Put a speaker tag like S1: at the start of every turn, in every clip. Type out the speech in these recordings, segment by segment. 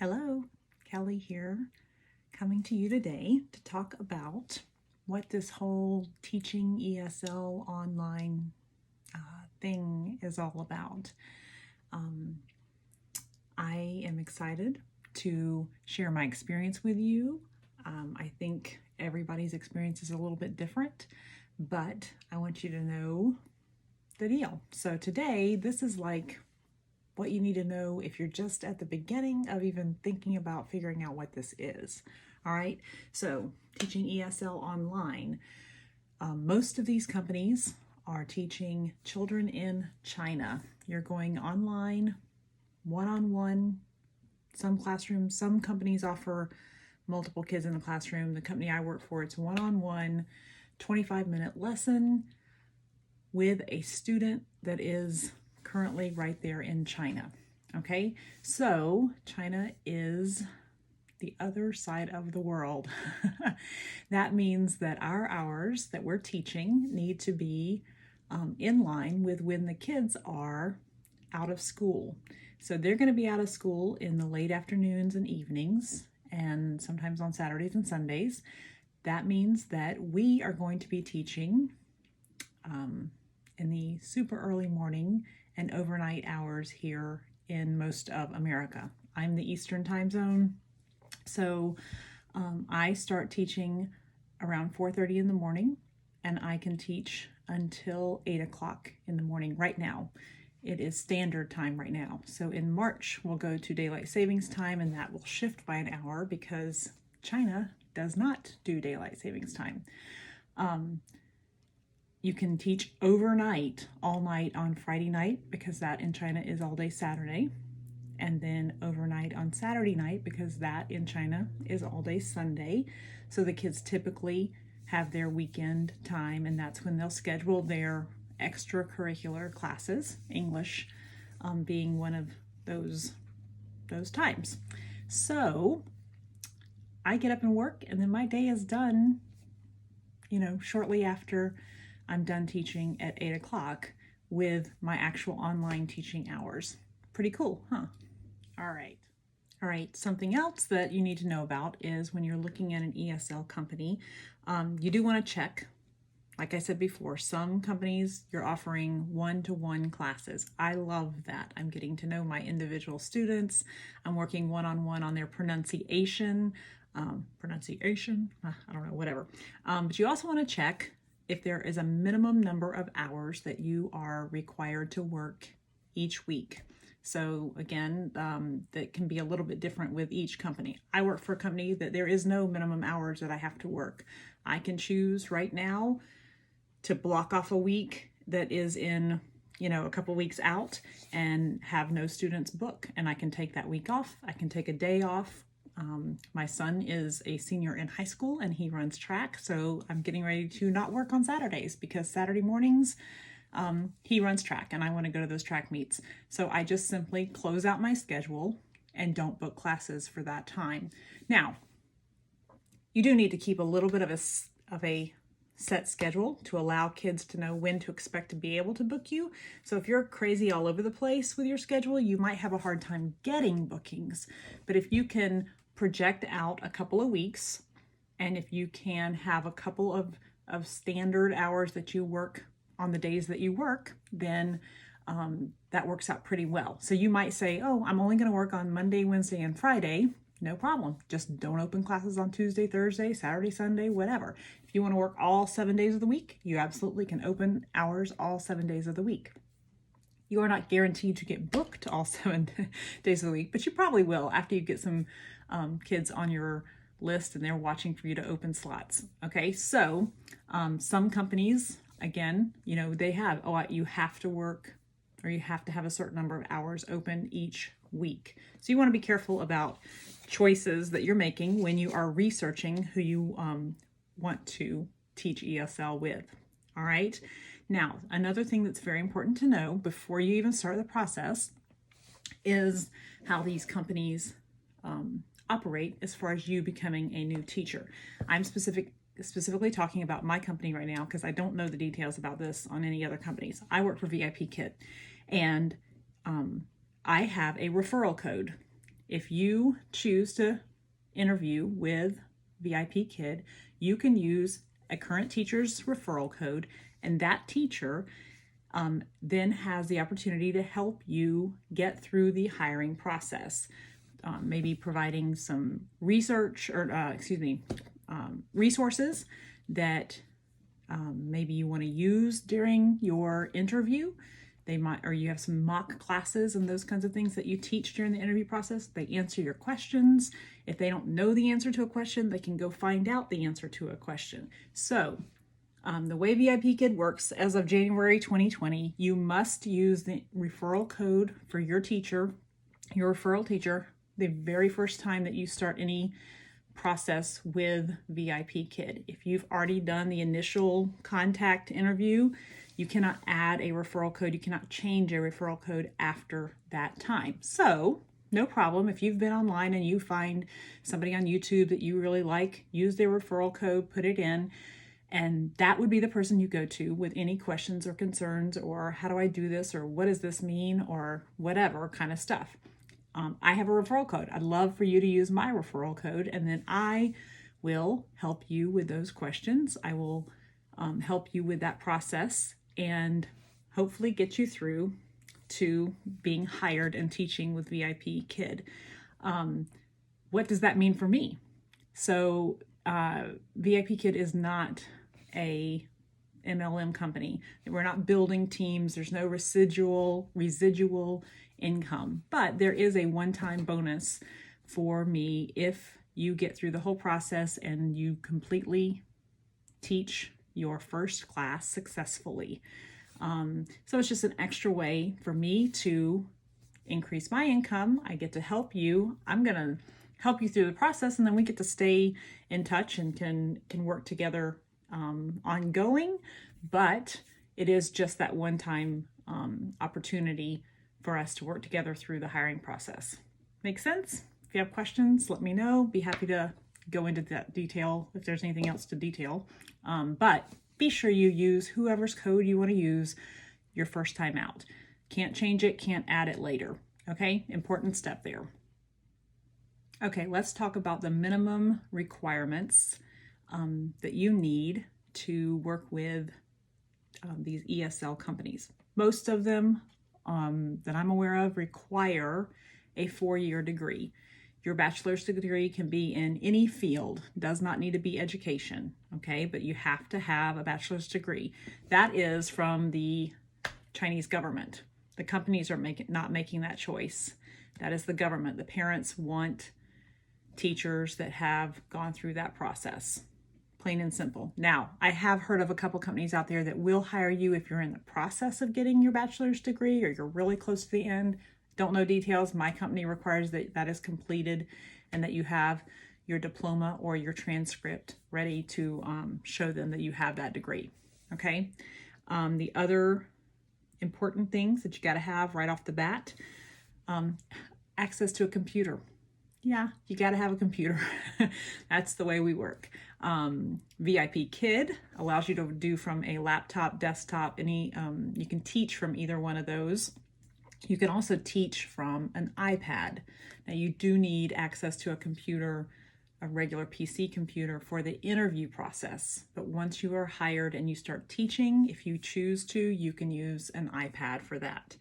S1: Hello, Kelly here, coming to you today to talk about what this whole teaching ESL online thing is all about. I am excited to share my experience with you. I think everybody's experience is a little bit different, but I want you to know the deal. So today, this is like what you need to know if you're just at the beginning of even thinking about figuring out what this is. All right, so teaching ESL online. Most of these companies are teaching children in China. You're going online, one-on-one. Some classrooms, some companies offer multiple kids in the classroom. The company I work for, it's one-on-one, 25-minute lesson with a student that is currently right there in China. Okay, so China is the other side of the world. That means that our hours that we're teaching need to be in line with when the kids are out of school. So they're going to be out of school in the late afternoons and evenings, and sometimes on Saturdays and Sundays. That means that we are going to be teaching in the super early morning and overnight hours here in most of America. I'm the Eastern time zone, so I start teaching around 4:30 in the morning, and I can teach until 8 o'clock in the morning. Right now, it is standard time right now. So in March, we'll go to daylight savings time, and that will shift by an hour because China does not do daylight savings time. You can teach overnight, all night on Friday night, because that in China is all day Saturday. And then overnight on Saturday night, because that in China is all day Sunday. So the kids typically have their weekend time, and that's when they'll schedule their extracurricular classes, English being one of those times. So I get up and work, and then my day is done, shortly after I'm done teaching at 8 o'clock with my actual online teaching hours. Pretty cool, huh? All right. Something else that you need to know about is when you're looking at an ESL company, you do want to check. Like I said before, some companies you're offering one-to-one classes. I love that. I'm getting to know my individual students. I'm working one-on-one on their pronunciation. I don't know, whatever. But you also want to check if there is a minimum number of hours that you are required to work each week. So again, that can be a little bit different with each company. I work for a company that there is no minimum hours that I have to work. I can choose right now to block off a week that is in, a couple weeks out and have no students book. And I can take that week off. I can take a day off. My son is a senior in high school and he runs track. So I'm getting ready to not work on Saturdays because Saturday mornings, he runs track and I want to go to those track meets. So I just simply close out my schedule and don't book classes for that time. Now, you do need to keep a little bit of a set schedule to allow kids to know when to expect to be able to book you. So if you're crazy all over the place with your schedule, you might have a hard time getting bookings. But if you can project out a couple of weeks, and if you can have a couple of standard hours that you work on the days that you work, then that works out pretty well. So you might say, oh, I'm only going to work on Monday, Wednesday, and Friday. No problem. Just don't open classes on Tuesday, Thursday, Saturday, Sunday, whatever. If you want to work all 7 days of the week, you absolutely can open hours all 7 days of the week. You are not guaranteed to get booked all 7 days of the week, but you probably will after you get some kids on your list and they're watching for you to open slots. Okay, so some companies, again, they have, you have to work or you have to have a certain number of hours open each week. So you want to be careful about choices that you're making when you are researching who you want to teach ESL with. All right. Now, another thing that's very important to know before you even start the process is how these companies operate as far as you becoming a new teacher. I'm specifically talking about my company right now because I don't know the details about this on any other companies. I work for VIP Kit, and I have a referral code. if you choose to interview with VIP Kid, you can use a current teacher's referral code, and that teacher then has the opportunity to help you get through the hiring process. Maybe providing some research or resources that maybe you want to use during your interview. They might, or you have some mock classes and those kinds of things that you teach during the interview process. They answer your questions. If they don't know the answer to a question, they can go find out the answer to a question. So the way VIP Kid works, as of January 2020, you must use the referral code for your teacher, your referral teacher, the very first time that you start any process with VIP Kid. If you've already done the initial contact interview, you cannot add a referral code. You cannot change a referral code after that time. So no problem. If you've been online and you find somebody on YouTube that you really like, use their referral code, put it in, and that would be the person you go to with any questions or concerns, or how do I do this, or what does this mean, or whatever kind of stuff. I have a referral code. I'd love for you to use my referral code, and then I will help you with those questions. I will help you with that process and hopefully get you through to being hired and teaching with VIP Kid. What does that mean for me? So VIP Kid is not a MLM company. We're not building teams. There's no residual income, but there is a one-time bonus for me if you get through the whole process and you completely teach your first class successfully. So it's just an extra way for me to increase my income. I get to help you. I'm going to help you through the process, and then we get to stay in touch and can work together ongoing, but it is just that one-time opportunity for us to work together through the hiring process. Make sense? If you have questions, let me know. Be happy to go into that detail if there's anything else to detail. But be sure you use whoever's code you want to use your first time out. Can't change it, can't add it later. Okay, important step there. Okay, let's talk about the minimum requirements that you need to work with these ESL companies. Most of them that I'm aware of require a 4-year degree. Your bachelor's degree can be in any field, does not need to be education, okay? But you have to have a bachelor's degree. That is from the Chinese government. The companies are not making that choice. That is the government. The parents want teachers that have gone through that process, plain and simple. Now, I have heard of a couple companies out there that will hire you if you're in the process of getting your bachelor's degree or you're really close to the end. Don't know details. My company requires that that is completed and that you have your diploma or your transcript ready to show them that you have that degree. Okay. The other important things that you got to have right off the bat, access to a computer. Yeah, you got to have a computer. That's the way we work. VIP Kid allows you to do from a laptop, desktop, you can teach from either one of those. You can also teach from an iPad. Now you do need access to a computer, a regular PC computer for the interview process. But once you are hired and you start teaching, if you choose to, you can use an iPad for that.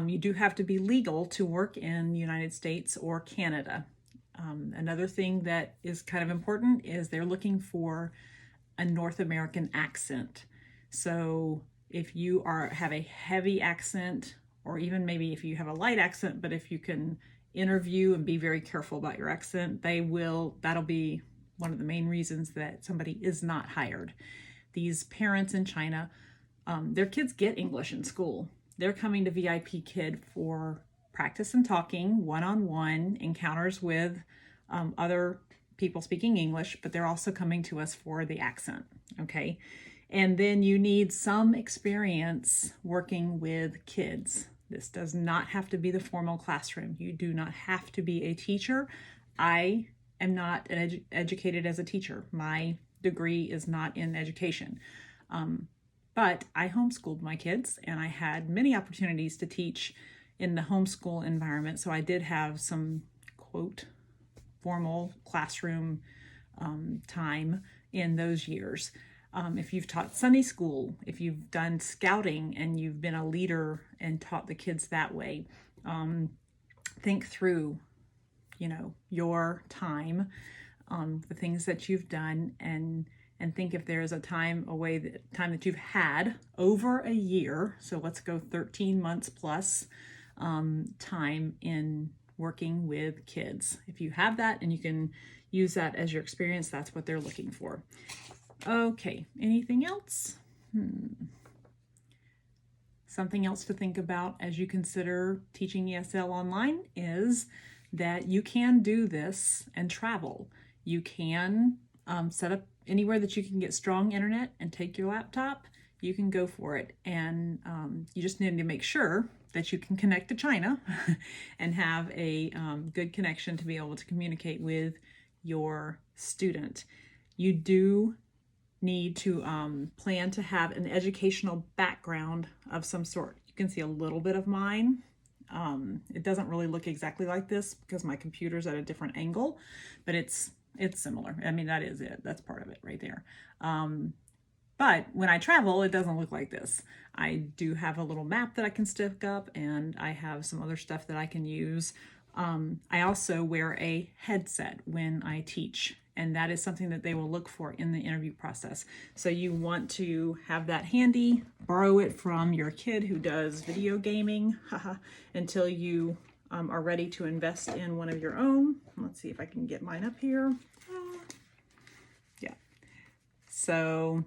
S1: You do have to be legal to work in the United States or Canada. Another thing that is kind of important is they're looking for a North American accent. So if you have a heavy accent, or even maybe if you have a light accent, but if you can interview and be very careful about your accent, that'll be one of the main reasons that somebody is not hired. These parents in China, their kids get English in school. They're coming to VIP Kid for practice and talking, one-on-one encounters with other people speaking English, but they're also coming to us for the accent, okay? And then you need some experience working with kids. This does not have to be the formal classroom. You do not have to be a teacher. I am not educated as a teacher. My degree is not in education. But I homeschooled my kids, and I had many opportunities to teach in the homeschool environment. So I did have some quote formal classroom time in those years. If you've taught Sunday school, if you've done scouting and you've been a leader and taught the kids that way, think through, your time, the things that you've done, and think if there is a time that you've had over a year. So let's go 13 months plus time in working with kids. If you have that and you can use that as your experience, that's what they're looking for. Okay, anything else? Something else to think about as you consider teaching ESL online is that you can do this and travel. You can set up anywhere that you can get strong internet and take your laptop. You can go for it. And you just need to make sure that you can connect to China and have a good connection to be able to communicate with your student. You do need to plan to have an educational background of some sort. You can see a little bit of mine. It doesn't really look exactly like this because my computer's at a different angle, but it's similar. I mean, that is it. That's part of it right there. But when I travel, it doesn't look like this. I do have a little map that I can stick up, and I have some other stuff that I can use. I also wear a headset when I teach, and that is something that they will look for in the interview process. So you want to have that handy, borrow it from your kid who does video gaming until you are ready to invest in one of your own. Let's see if I can get mine up here. Yeah. So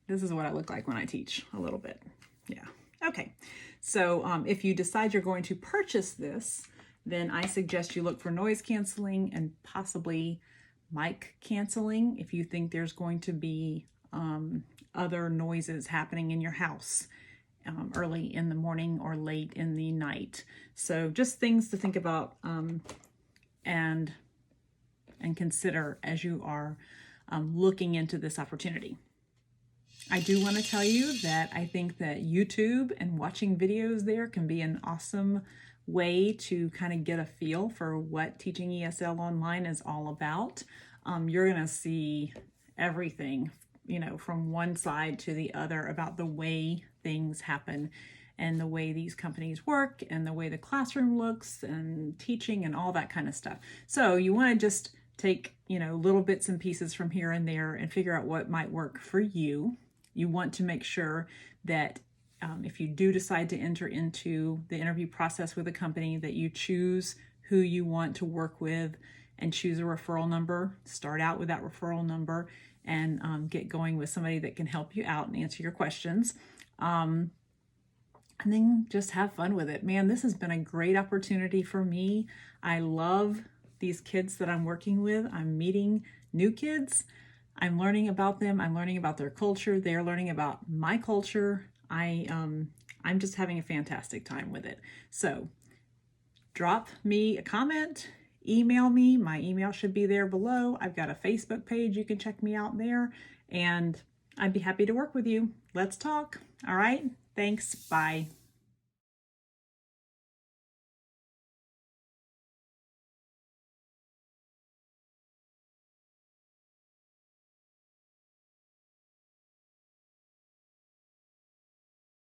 S1: this is what I look like when I teach a little bit. Yeah. Okay. So if you decide you're going to purchase this, then I suggest you look for noise canceling and possibly mic canceling if you think there's going to be other noises happening in your house early in the morning or late in the night. So just things to think about and consider as you are looking into this opportunity. I do want to tell you that I think that YouTube and watching videos there can be an awesome way to kind of get a feel for what teaching ESL online is all about. You're going to see everything, from one side to the other about the way things happen and the way these companies work and the way the classroom looks and teaching and all that kind of stuff. So you want to just take, little bits and pieces from here and there and figure out what might work for you. You want to make sure that if you do decide to enter into the interview process with a company, that you choose who you want to work with and choose a referral number. Start out with that referral number and get going with somebody that can help you out and answer your questions. And then just have fun with it. Man, this has been a great opportunity for me. I love these kids that I'm working with. I'm meeting new kids. I'm learning about them. I'm learning about their culture. They're learning about my culture. I'm just having a fantastic time with it. So drop me a comment, email me. My email should be there below. I've got a Facebook page. You can check me out there, and I'd be happy to work with you. Let's talk. All right. Thanks. Bye.